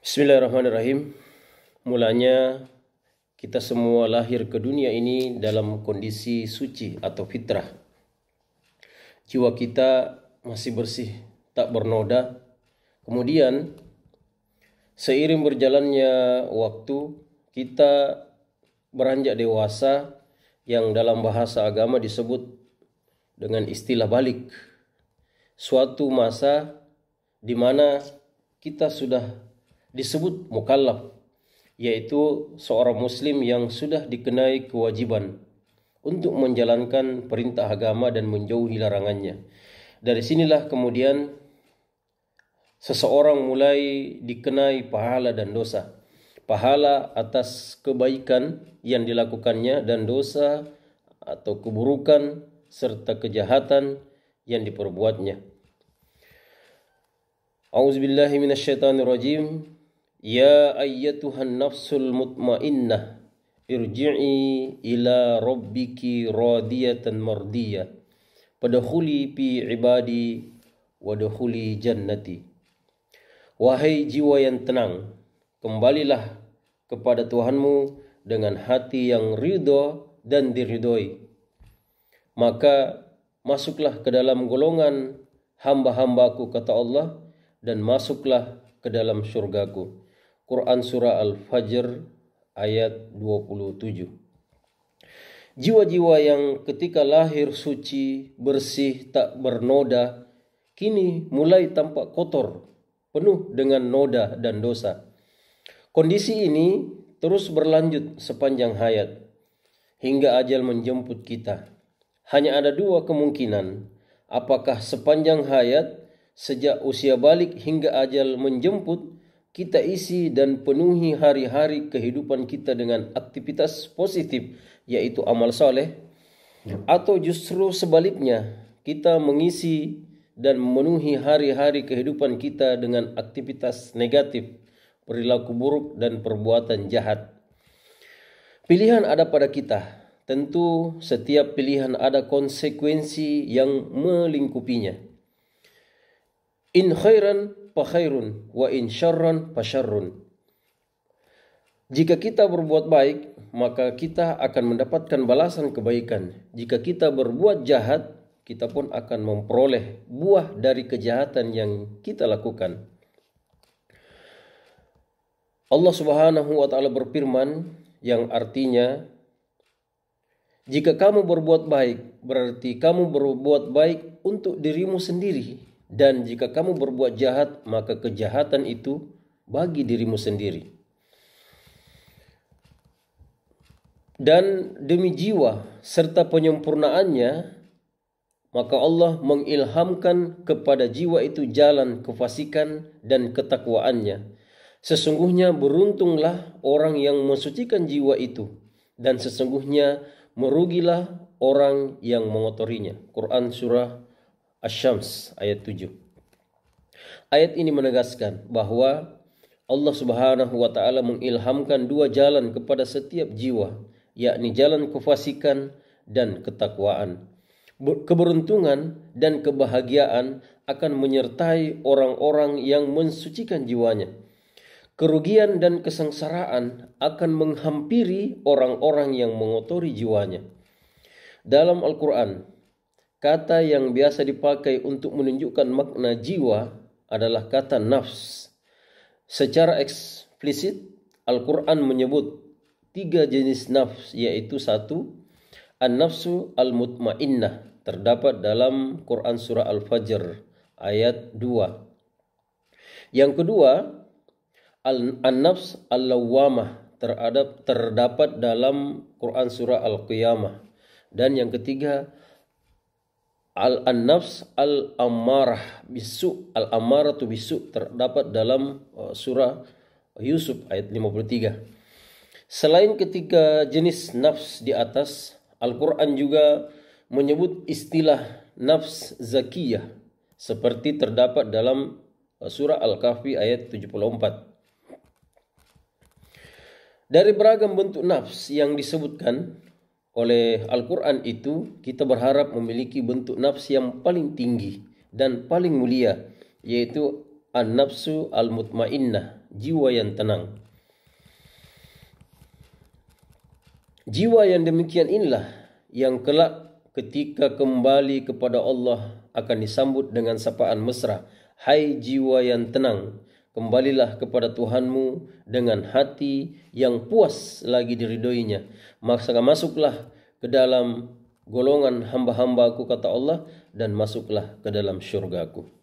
Bismillahirrahmanirrahim. Mulanya kita semua lahir ke dunia ini dalam kondisi suci atau fitrah. Jiwa kita masih bersih, tak bernoda. Kemudian seiring berjalannya waktu, kita beranjak dewasa yang dalam bahasa agama disebut dengan istilah balik. Suatu masa di mana kita sudah disebut mukallaf, yaitu seorang muslim yang sudah dikenai kewajiban untuk menjalankan perintah agama dan menjauhi larangannya. Dari sinilah kemudian seseorang mulai dikenai pahala dan dosa. Pahala atas kebaikan yang dilakukannya dan dosa atau keburukan serta kejahatan yang diperbuatnya. A'udzubillahi minasyaitonirrajim. Ya ayyatuhan nafsul mutmainnah irji'i ila rabbiki radiyatan mardiyah fadkhuli fi ibadi wadkhuli jannati. Wahai jiwa yang tenang, kembalilah kepada Tuhanmu dengan hati yang ridha dan diridhoi. Maka masuklah ke dalam golongan hamba-hambaku, kata Allah, dan masuklah ke dalam surgaku. Quran Surah Al-Fajr ayat 27. Jiwa-jiwa yang ketika lahir suci, bersih, tak bernoda, kini mulai tampak kotor, penuh dengan noda dan dosa. Kondisi ini terus berlanjut sepanjang hayat, hingga ajal menjemput kita. Hanya ada dua kemungkinan, apakah sepanjang hayat, sejak usia balik hingga ajal menjemput, kita isi dan penuhi hari-hari kehidupan kita dengan aktivitas positif, yaitu amal soleh, atau justru sebaliknya, kita mengisi dan memenuhi hari-hari kehidupan kita dengan aktivitas negatif, perilaku buruk dan perbuatan jahat. Pilihan ada pada kita. Tentu setiap pilihan ada konsekuensi yang melingkupinya. In khairan fa khairun wa in syarran fa syarrun. Jika kita berbuat baik, maka kita akan mendapatkan balasan kebaikan. Jika kita berbuat jahat, kita pun akan memperoleh buah dari kejahatan yang kita lakukan. Allah Subhanahu wa taala berfirman yang artinya, jika kamu berbuat baik, berarti kamu berbuat baik untuk dirimu sendiri. Dan jika kamu berbuat jahat, maka kejahatan itu bagi dirimu sendiri. Dan demi jiwa serta penyempurnaannya, maka Allah mengilhamkan kepada jiwa itu jalan kefasikan dan ketakwaannya. Sesungguhnya beruntunglah orang yang mensucikan jiwa itu, dan sesungguhnya merugilah orang yang mengotorinya. Quran Surah Asy-Syams ayat 7. Ayat ini menegaskan bahwa Allah Subhanahu wa taala mengilhamkan dua jalan kepada setiap jiwa, yakni jalan kefasikan dan ketakwaan. Keberuntungan dan kebahagiaan akan menyertai orang-orang yang mensucikan jiwanya. Kerugian dan kesengsaraan akan menghampiri orang-orang yang mengotori jiwanya. Dalam Al-Quran, kata yang biasa dipakai untuk menunjukkan makna jiwa adalah kata nafs. Secara eksplisit, Al-Quran menyebut tiga jenis nafs, yaitu satu, an-nafsu al-mutmainnah, terdapat dalam Quran Surah Al-Fajr ayat 2. Yang kedua, an-nafs al-lawwamah, terdapat dalam Quran Surah Al-Qiyamah. Dan yang ketiga, an-nafs al-ammarah bisu, al-ammaratu bisu, terdapat dalam surah Yusuf ayat 53. Selain ketiga jenis nafs di atas, Al-Quran juga menyebut istilah nafs zakiyah, seperti terdapat dalam surah Al-Kahfi ayat 74. Dari beragam bentuk nafs yang disebutkan oleh Al-Quran itu, kita berharap memiliki bentuk nafs yang paling tinggi dan paling mulia, yaitu an-nafsu al-mutmainnah, jiwa yang tenang. Jiwa yang demikian inilah yang kelak ketika kembali kepada Allah akan disambut dengan sapaan mesra. Hai jiwa yang tenang, kembalilah kepada Tuhanmu dengan hati yang puas lagi diridhoinya. Maka masuklah ke dalam golongan hamba-hambaku, kata Allah, dan masuklah ke dalam syurgaku.